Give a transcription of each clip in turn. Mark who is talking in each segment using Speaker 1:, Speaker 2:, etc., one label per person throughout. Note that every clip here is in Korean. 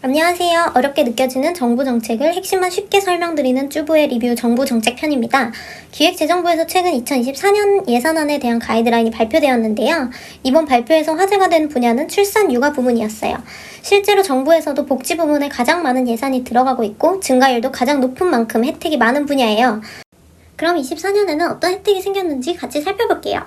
Speaker 1: 안녕하세요. 어렵게 느껴지는 정부 정책을 핵심만 쉽게 설명드리는 쭈부의 리뷰 정부 정책 편입니다. 기획재정부에서 최근 2024년 예산안에 대한 가이드라인이 발표되었는데요. 이번 발표에서 화제가 된 분야는 출산 육아 부분이었어요. 실제로 정부에서도 복지 부문에 가장 많은 예산이 들어가고 있고 증가율도 가장 높은 만큼 혜택이 많은 분야예요. 그럼 24년에는 어떤 혜택이 생겼는지 같이 살펴볼게요.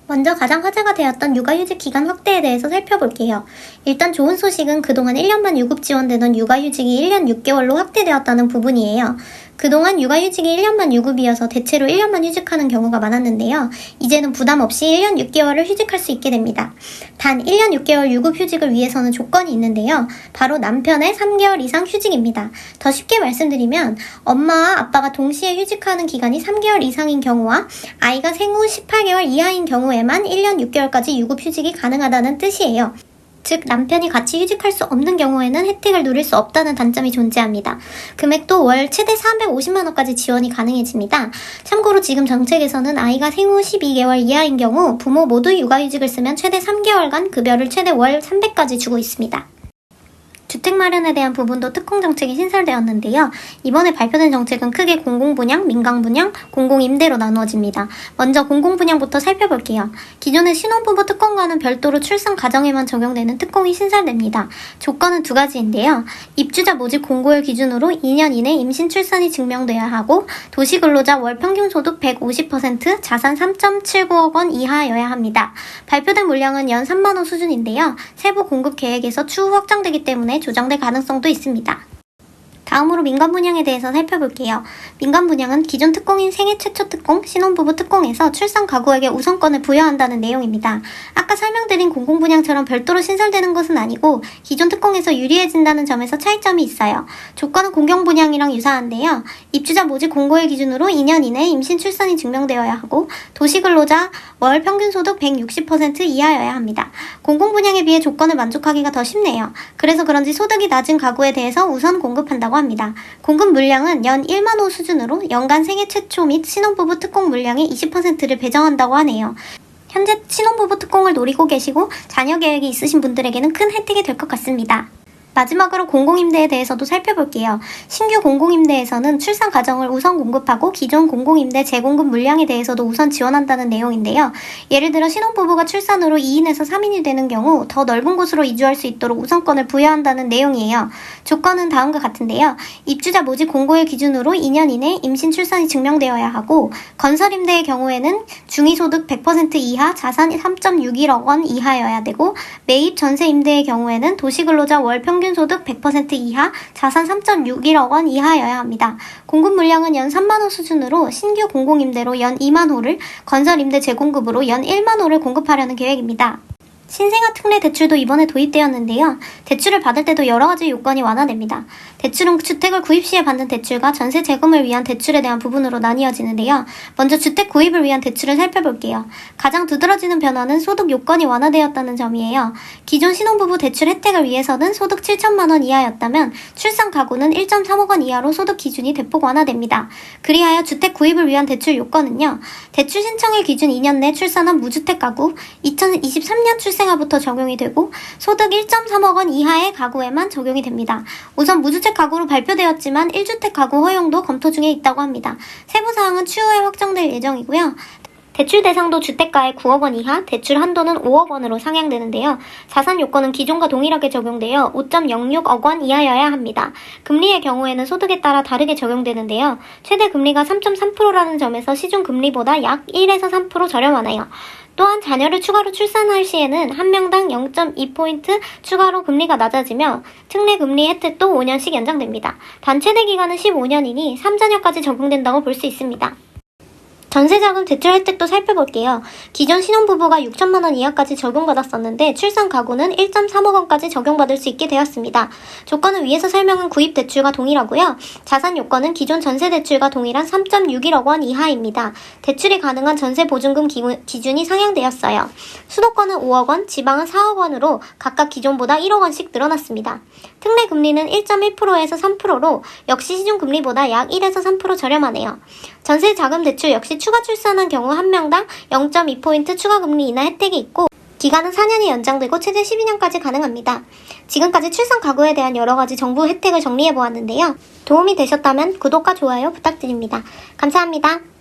Speaker 1: 먼저 가장 화제가 되었던 육아휴직 기간 확대에 대해서 살펴볼게요. 일단 좋은 소식은 그동안 1년만 유급 지원되던 육아휴직이 1년 6개월로 확대되었다는 부분이에요. 그동안 육아휴직이 1년만 유급이어서 대체로 1년만 휴직하는 경우가 많았는데요. 이제는 부담 없이 1년 6개월을 휴직할 수 있게 됩니다. 단 1년 6개월 유급휴직을 위해서는 조건이 있는데요. 바로 남편의 3개월 이상 휴직입니다. 더 쉽게 말씀드리면 엄마와 아빠가 동시에 휴직하는 기간이 3개월 이상인 경우와 아이가 생후 18개월 이하인 경우에만 1년 6개월까지 유급휴직이 가능하다는 뜻이에요. 즉 남편이 같이 휴직할 수 없는 경우에는 혜택을 누릴 수 없다는 단점이 존재합니다. 금액도 월 최대 450만원까지 지원이 가능해집니다. 참고로 지금 정책에서는 아이가 생후 12개월 이하인 경우 부모 모두 육아휴직을 쓰면 최대 3개월간 급여를 최대 월 300까지 주고 있습니다. 주택 마련에 대한 부분도 특공 정책이 신설되었는데요. 이번에 발표된 정책은 크게 공공분양, 민간분양, 공공임대로 나누어집니다. 먼저 공공분양부터 살펴볼게요. 기존의 신혼부부 특공과는 별도로 출산 가정에만 적용되는 특공이 신설됩니다. 조건은 두 가지인데요. 입주자 모집 공고일 기준으로 2년 이내 임신 출산이 증명돼야 하고 도시근로자 월 평균 소득 150%, 자산 3.79억 원 이하여야 합니다. 발표된 물량은 연 3만호 수준인데요. 세부 공급 계획에서 추후 확정되기 때문에 조정될 가능성도 있습니다. 다음으로 민간 분양에 대해서 살펴볼게요. 민간 분양은 기존 특공인 생애 최초 특공, 신혼부부 특공에서 출산 가구에게 우선권을 부여한다는 내용입니다. 아까 설명드린 공공분양처럼 별도로 신설되는 것은 아니고 기존 특공에서 유리해진다는 점에서 차이점이 있어요. 조건은 공경분양이랑 유사한데요. 입주자 모집 공고일 기준으로 2년 이내에 임신 출산이 증명되어야 하고 도시근로자 월 평균 소득 160% 이하여야 합니다. 공공분양에 비해 조건을 만족하기가 더 쉽네요. 그래서 그런지 소득이 낮은 가구에 대해서 우선 공급한다고 합니다. 공급 물량은 연 1만 호 수준으로 연간 생애 최초 및 신혼부부 특공 물량의 20%를 배정한다고 하네요. 현재 신혼부부 특공을 노리고 계시고 자녀 계획이 있으신 분들에게는 큰 혜택이 될 것 같습니다. 마지막으로 공공임대에 대해서도 살펴볼게요. 신규 공공임대에서는 출산 가정을 우선 공급하고 기존 공공임대 재공급 물량에 대해서도 우선 지원한다는 내용인데요. 예를 들어 신혼부부가 출산으로 2인에서 3인이 되는 경우 더 넓은 곳으로 이주할 수 있도록 우선권을 부여한다는 내용이에요. 조건은 다음과 같은데요. 입주자 모집 공고일 기준으로 2년 이내 임신 출산이 증명되어야 하고 건설임대의 경우에는 중위소득 100% 이하 자산 3.61억 원 이하여야 되고 매입 전세임대의 경우에는 도시근로자 월 평균 소득 100% 이하, 자산 3.61억 원 이하여야 합니다. 공급 물량은 연 3만호 수준으로 신규 공공임대로 연 2만호를, 건설임대 재공급으로 연 1만호를 공급하려는 계획입니다. 신생아 특례 대출도 이번에 도입되었는데요. 대출을 받을 때도 여러 가지 요건이 완화됩니다. 대출은 주택을 구입 시에 받는 대출과 전세 재금을 위한 대출에 대한 부분으로 나뉘어지는데요. 먼저 주택 구입을 위한 대출을 살펴볼게요. 가장 두드러지는 변화는 소득 요건이 완화되었다는 점이에요. 기존 신혼부부 대출 혜택을 위해서는 소득 7천만 원 이하였다면 출산 가구는 1.3억 원 이하로 소득 기준이 대폭 완화됩니다. 그리하여 주택 구입을 위한 대출 요건은요. 대출 신청일 기준 2년 내 출산한 무주택 가구, 2023년 출생아부터 적용이 되고 소득 1.3억 원 이하의 가구에만 적용이 됩니다. 우선 무주택 가구로 발표되었지만 1주택 가구 허용도 검토 중에 있다고 합니다. 세부사항은 추후에 확정될 예정이고요. 대출 대상도 주택가의 9억 원 이하, 대출 한도는 5억 원으로 상향되는데요. 자산 요건은 기존과 동일하게 적용되어 5.06억 원 이하여야 합니다. 금리의 경우에는 소득에 따라 다르게 적용되는데요. 최대 금리가 3.3%라는 점에서 시중 금리보다 약 1에서 3% 저렴하네요. 또한 자녀를 추가로 출산할 시에는 한 명당 0.2포인트 추가로 금리가 낮아지며 특례 금리 혜택도 5년씩 연장됩니다. 단 최대 기간은 15년이니 3자녀까지 적용된다고 볼 수 있습니다. 전세자금 대출 혜택도 살펴볼게요. 기존 신혼부부가 6천만 원 이하까지 적용받았었는데 출산 가구는 1.3억 원까지 적용받을 수 있게 되었습니다. 조건은 위에서 설명한 구입 대출과 동일하고요. 자산 요건은 기존 전세 대출과 동일한 3.61억 원 이하입니다. 대출이 가능한 전세 보증금 기준이 상향되었어요. 수도권은 5억 원, 지방은 4억 원으로 각각 기존보다 1억 원씩 늘어났습니다. 특례 금리는 1.1%에서 3%로 역시 시중 금리보다 약 1에서 3% 저렴하네요. 전세 자금 대출 역시 추가 출산한 경우 한 명당 0.2포인트 추가 금리 인하 혜택이 있고 기간은 4년이 연장되고 최대 12년까지 가능합니다. 지금까지 출산 가구에 대한 여러가지 정부 혜택을 정리해보았는데요. 도움이 되셨다면 구독과 좋아요 부탁드립니다. 감사합니다.